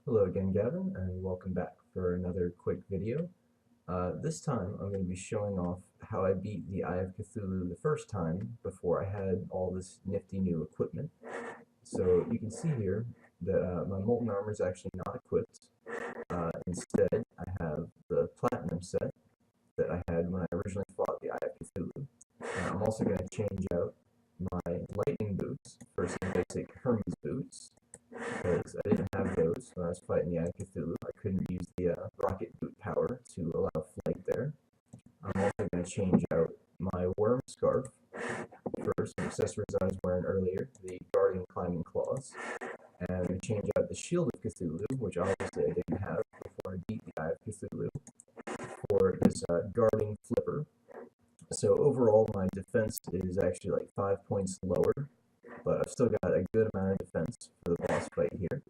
Hello again, Gavin, and welcome back for another quick video. This time I'm going to be showing off how I beat the Eye of Cthulhu the first time before I had all this nifty new equipment. So you can see here that my Molten Armor is actually not equipped. Instead, I have the Platinum set that I had when I originally fought the Eye of Cthulhu. I'm also going to change out my Lightning Boots for some basic Hermes boots because I didn't have those when I was fighting the Eye of Cthulhu. I couldn't use the rocket boot power to allow flight there. I'm also going to change out my worm scarf for some accessories I was wearing earlier, the guardian climbing claws. And I'm going to change out the shield of Cthulhu, which obviously I didn't have before I beat the Eye of Cthulhu, for this guarding flipper. So overall, my defense is actually like 5 points lower, but I've still got a good amount of defense for the boss fight here.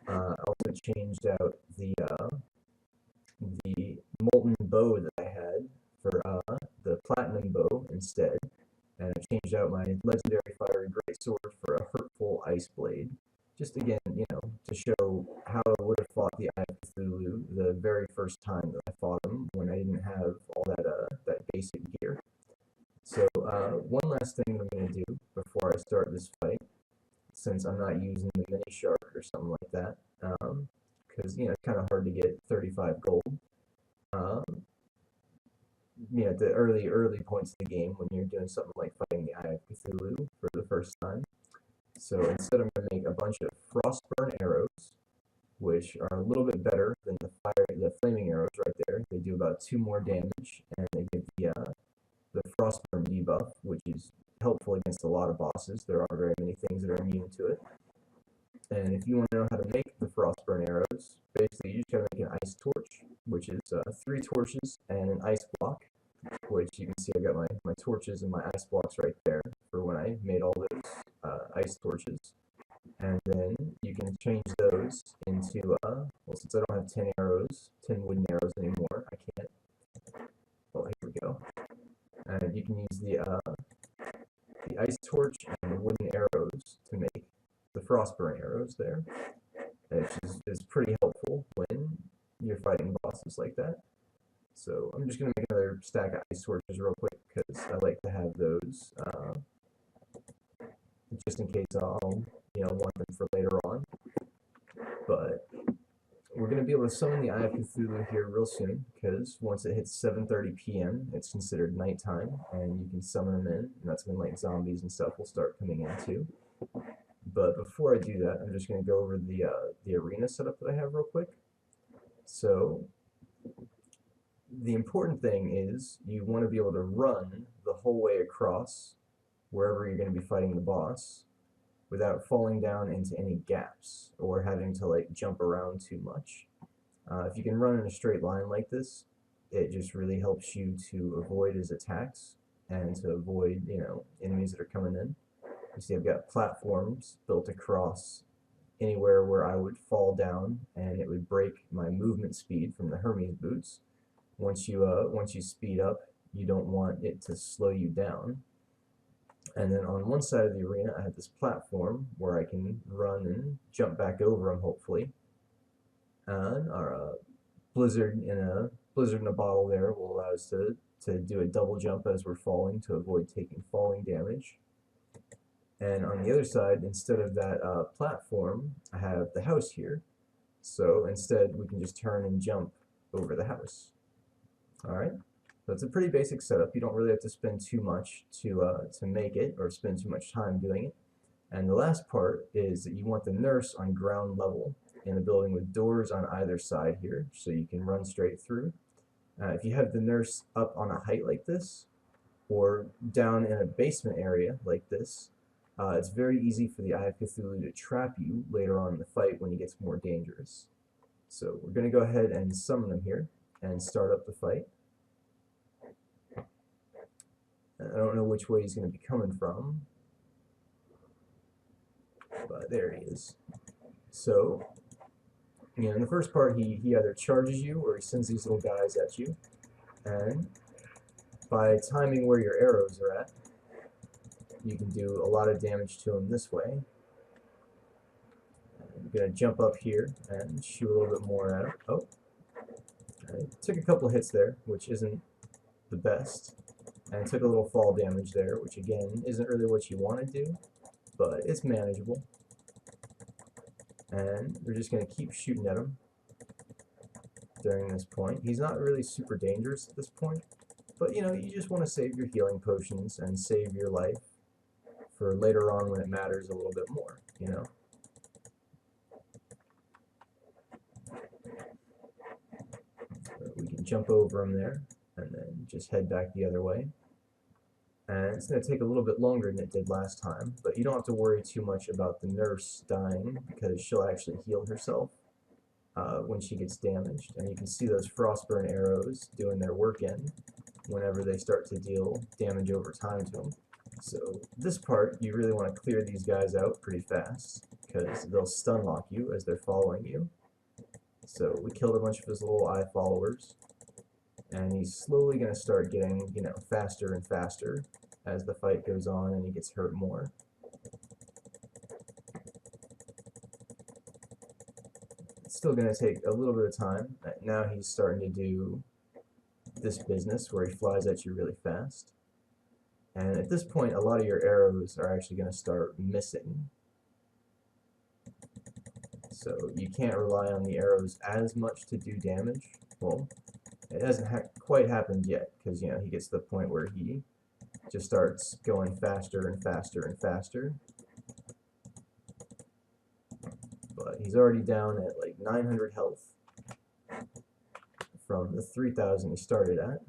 I also changed out the molten bow that I had for the platinum bow instead, and I changed out my legendary fiery greatsword for a hurtful ice blade. Just again, to show how I would have fought the Eye of Cthulhu the very first time that I fought him when I didn't have all that basic gear. So one last thing that I'm going to do before I start this fight, since I'm not using the mini shark or something like that, because it's kind of hard to get 35 gold. Um, at the early points of the game when you're doing something like fighting the Eye of Cthulhu for the first time. So instead, I'm going to make a bunch of frostburn arrows, which are a little bit better than the flaming arrows right there. They do about 2 more damage, and they give the frostburn debuff, which is helpful against a lot of bosses. There aren't very many things that are immune to it. And if you want to know how to make the frostburn arrows, basically you just gotta make an ice torch, which is 3 torches and an ice block, which you can see I got my torches and my ice blocks right there for when I made all those ice torches. And then you can change those into, well, since I don't have 10 wooden arrows anymore, I can't. Oh, here we go. And you can use the ice torch and the wooden arrows to make the frostburn arrows there, which is pretty helpful when you're fighting bosses like that. So I'm just going to make another stack of ice torches real quick because I like to have those just in case I'll want them for later on. But we're going to be able to summon the Eye of Cthulhu here real soon because once it hits 7:30 p.m. it's considered nighttime and you can summon them in, and that's when like zombies and stuff will start coming in too. But before I do that, I'm just going to go over the arena setup that I have real quick. So the important thing is you want to be able to run the whole way across wherever you're going to be fighting the boss without falling down into any gaps or having to like jump around too much. If you can run in a straight line like this, it just really helps you to avoid his attacks and to avoid enemies that are coming in. You see I've got platforms built across anywhere where I would fall down and it would break my movement speed from the Hermes boots. Once you speed up, you don't want it to slow you down. And then on one side of the arena, I have this platform where I can run and jump back over them, hopefully. And our blizzard in a bottle there will allow us to do a double jump as we're falling to avoid taking falling damage. And on the other side, instead of that platform, I have the house here. So instead, we can just turn and jump over the house. All right. So it's a pretty basic setup. You don't really have to spend too much to make it or spend too much time doing it. And the last part is that you want the nurse on ground level in a building with doors on either side here, so you can run straight through. If you have the nurse up on a height like this, or down in a basement area like this, it's very easy for the Eye of Cthulhu to trap you later on in the fight when he gets more dangerous. So we're going to go ahead and summon him here and start up the fight. I don't know which way he's going to be coming from, but there he is. So, in the first part, he either charges you or he sends these little guys at you, and by timing where your arrows are at, you can do a lot of damage to him this way. I'm going to jump up here and shoot a little bit more at him. Oh, I took a couple hits there, which isn't the best. And took a little fall damage there, which again isn't really what you want to do, but it's manageable. And we're just going to keep shooting at him during this point. He's not really super dangerous at this point, but you know, you just want to save your healing potions and save your life for later on when it matters a little bit more, you know. So we can jump over him there and then just head back the other way. And it's going to take a little bit longer than it did last time, but you don't have to worry too much about the nurse dying because she'll actually heal herself when she gets damaged. And you can see those frostburn arrows doing their work in whenever they start to deal damage over time to them. So this part, you really want to clear these guys out pretty fast because they'll stun lock you as they're following you. So we killed a bunch of his little eye followers, and he's slowly going to start getting, you know, faster and faster as the fight goes on and he gets hurt more. It's still going to take a little bit of time. Now he's starting to do this business where he flies at you really fast. And at this point, a lot of your arrows are actually going to start missing. So you can't rely on the arrows as much to do damage. Well, it hasn't quite happened yet, because, you know, he gets to the point where he just starts going faster and faster and faster. But he's already down at like 900 health from the 3,000 he started at.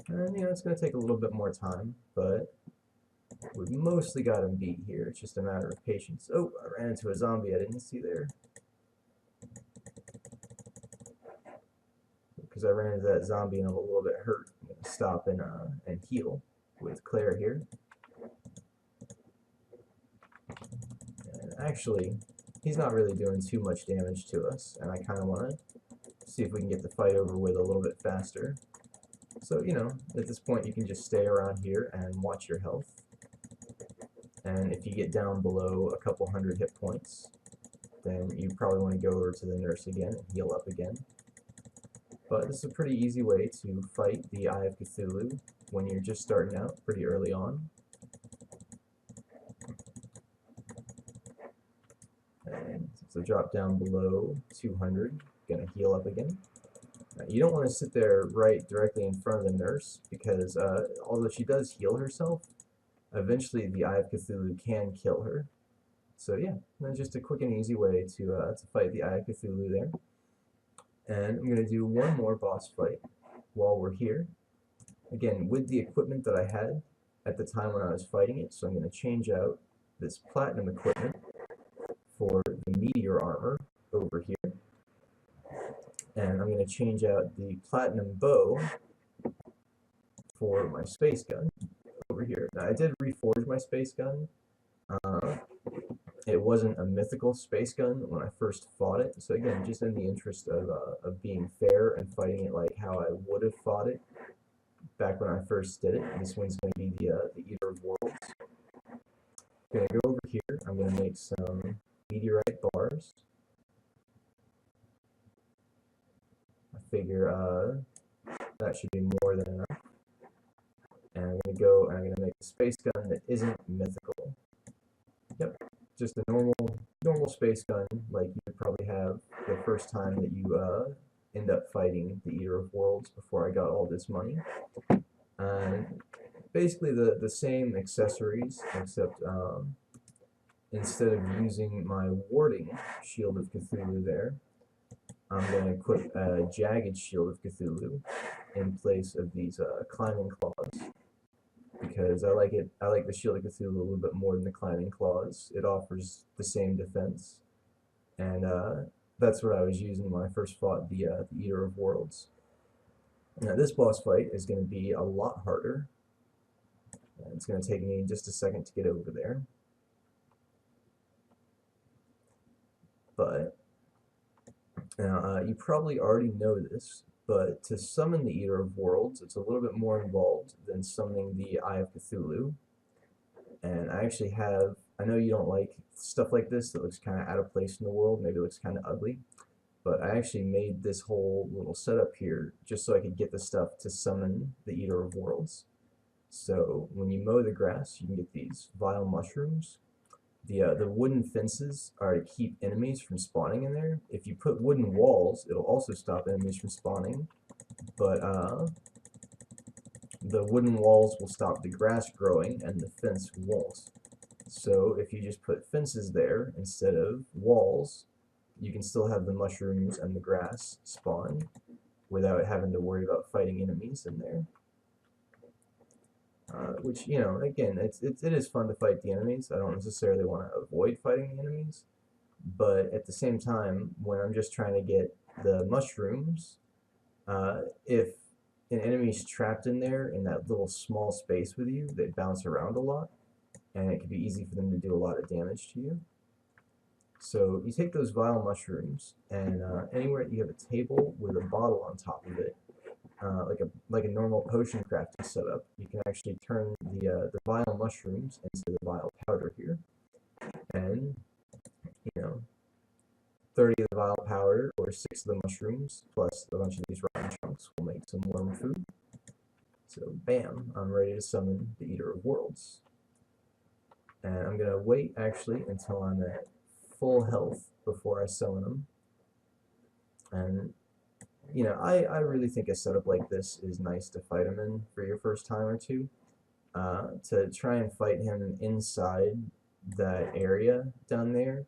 And, you know, it's going to take a little bit more time, but we've mostly got him beat here. It's just a matter of patience. Oh, I ran into a zombie I didn't see there. Because I ran into that zombie and I'm a little bit hurt. I'm going to stop and heal with Claire here. And actually, he's not really doing too much damage to us, and I kind of want to see if we can get the fight over with a little bit faster. So, you know, at this point you can just stay around here and watch your health. And if you get down below a couple hundred hit points, then you probably want to go over to the nurse again and heal up again. But this is a pretty easy way to fight the Eye of Cthulhu when you're just starting out pretty early on. And so drop down below 200, gonna heal up again. You don't want to sit there right directly in front of the nurse because although she does heal herself, eventually the Eye of Cthulhu can kill her. So yeah, that's just a quick and easy way to fight the Eye of Cthulhu there. And I'm going to do one more boss fight while we're here. Again, with the equipment that I had at the time when I was fighting it, so I'm going to change out this platinum equipment for the meteor armor over here. And I'm going to change out the platinum bow for my space gun over here. Now, I did reforge my space gun. It wasn't a mythical space gun when I first fought it, so again, just in the interest of being fair and fighting it like how I would have fought it back when I first did it. This one's going to be the Eater of Worlds. I'm going to go over here. I'm going to make some meteorite bars. I figure that should be more than enough. And I'm going to go and I'm going to make a space gun that isn't mythical. Yep, just a normal space gun like you would probably have the first time that you end up fighting the Eater of Worlds before I got all this money. Basically the same accessories, except instead of using my warding Shield of Cthulhu there, I'm going to equip a Jagged Shield of Cthulhu in place of these climbing claws. Because I like the Shield of Cthulhu a little bit more than the Climbing Claws. It offers the same defense, and that's what I was using when I first fought the Eater of Worlds. Now this boss fight is going to be a lot harder. It's going to take me just a second to get over there, but now you probably already know this. But to summon the Eater of Worlds, it's a little bit more involved than summoning the Eye of Cthulhu. And I actually have, I know you don't like stuff like this that looks kind of out of place in the world, maybe looks kind of ugly, but I actually made this whole little setup here just so I could get the stuff to summon the Eater of Worlds. So when you mow the grass, you can get these vile mushrooms. The wooden fences are to keep enemies from spawning in there. If you put wooden walls, it'll also stop enemies from spawning, but the wooden walls will stop the grass growing and the fence won't. So if you just put fences there instead of walls, you can still have the mushrooms and the grass spawn without having to worry about fighting enemies in there. Which, you know, again, it is fun to fight the enemies. I don't necessarily want to avoid fighting the enemies, but at the same time, when I'm just trying to get the mushrooms, if an enemy's trapped in there in that little small space with you, they bounce around a lot, and it can be easy for them to do a lot of damage to you. So you take those vile mushrooms, and anywhere you have a table with a bottle on top of it, like a normal potion crafting setup, you can actually turn the vile mushrooms into the vile powder here, and you know, 30 of the vile powder or 6 of the mushrooms plus a bunch of these rotten chunks will make some worm food. So bam, I'm ready to summon the Eater of Worlds, and I'm gonna wait actually until I'm at full health before I summon him. And you know, I really think a setup like this is nice to fight him in for your first time or two. To try and fight him inside that area down there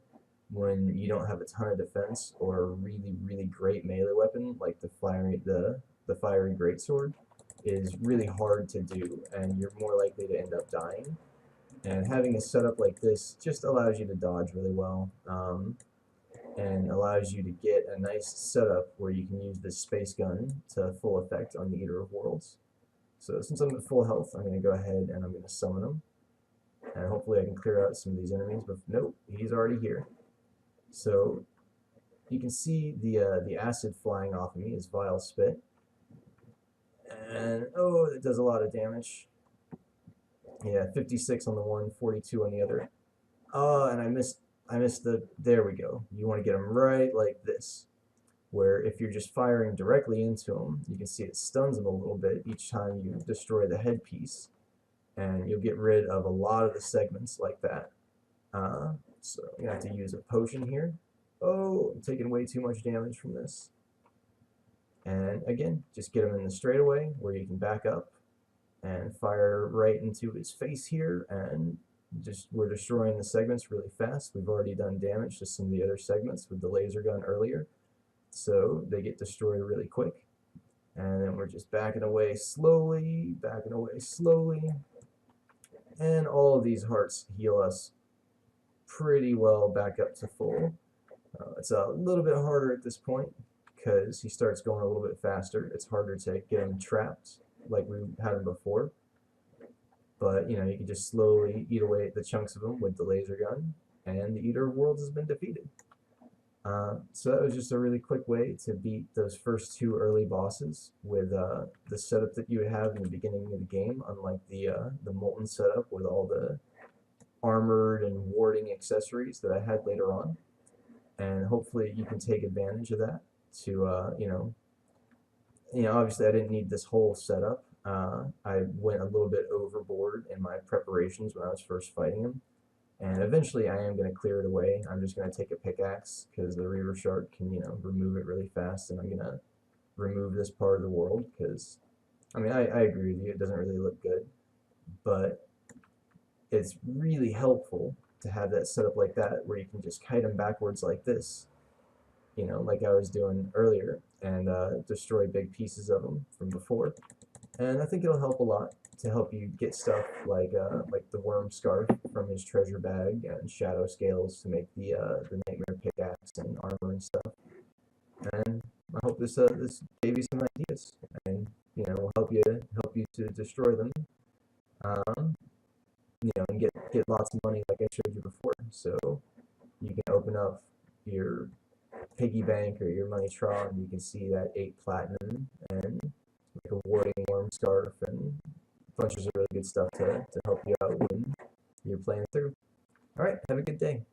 when you don't have a ton of defense or a really great melee weapon like the fiery greatsword is really hard to do, and you're more likely to end up dying. And having a setup like this just allows you to dodge really well. And allows you to get a nice setup where you can use this space gun to full effect on the Eater of Worlds. So since I'm at full health, I'm going to go ahead and I'm going to summon him. And hopefully I can clear out some of these enemies, but nope, he's already here. So you can see the acid flying off of me is vile spit. And oh, it does a lot of damage. Yeah, 56 on the one, 42 on the other. Oh, and I missed there we go. You want to get them right like this, where if you're just firing directly into them, you can see it stuns them a little bit each time you destroy the headpiece, and you'll get rid of a lot of the segments like that. So you have to use a potion here. Oh, I'm taking way too much damage from this. And again, just get him in the straightaway where you can back up and fire right into his face here, and we're destroying the segments really fast. We've already done damage to some of the other segments with the laser gun earlier, so they get destroyed really quick. And then we're just backing away slowly, and all of these hearts heal us pretty well back up to full. It's a little bit harder at this point because he starts going a little bit faster. It's harder to get him trapped like we had him before. But, you know, you can just slowly eat away at the chunks of them with the laser gun, and the Eater of Worlds has been defeated. So that was just a really quick way to beat those first 2 early bosses with the setup that you would have in the beginning of the game, unlike the Molten setup with all the armored and warding accessories that I had later on. And hopefully you can take advantage of that to, obviously I didn't need this whole setup. I went a little bit overboard in my preparations when I was first fighting him, and eventually I am going to clear it away. I'm just going to take a pickaxe because the Reaver Shark can, remove it really fast, and I'm going to remove this part of the world because, I mean, I agree with you, it doesn't really look good, but it's really helpful to have that set up like that where you can just kite them backwards like this, like I was doing earlier, and destroy big pieces of them from before. And I think it'll help a lot to help you get stuff like the worm scarf from his treasure bag and shadow scales to make the nightmare pickaxe and armor and stuff. And I hope this gave you some ideas, and will help you to destroy them. And get lots of money like I showed you before. So you can open up your piggy bank or your money tron, and you can see that 8 platinum and like a warding worm scarf and bunches of really good stuff to help you out when you're playing through. All right, have a good day.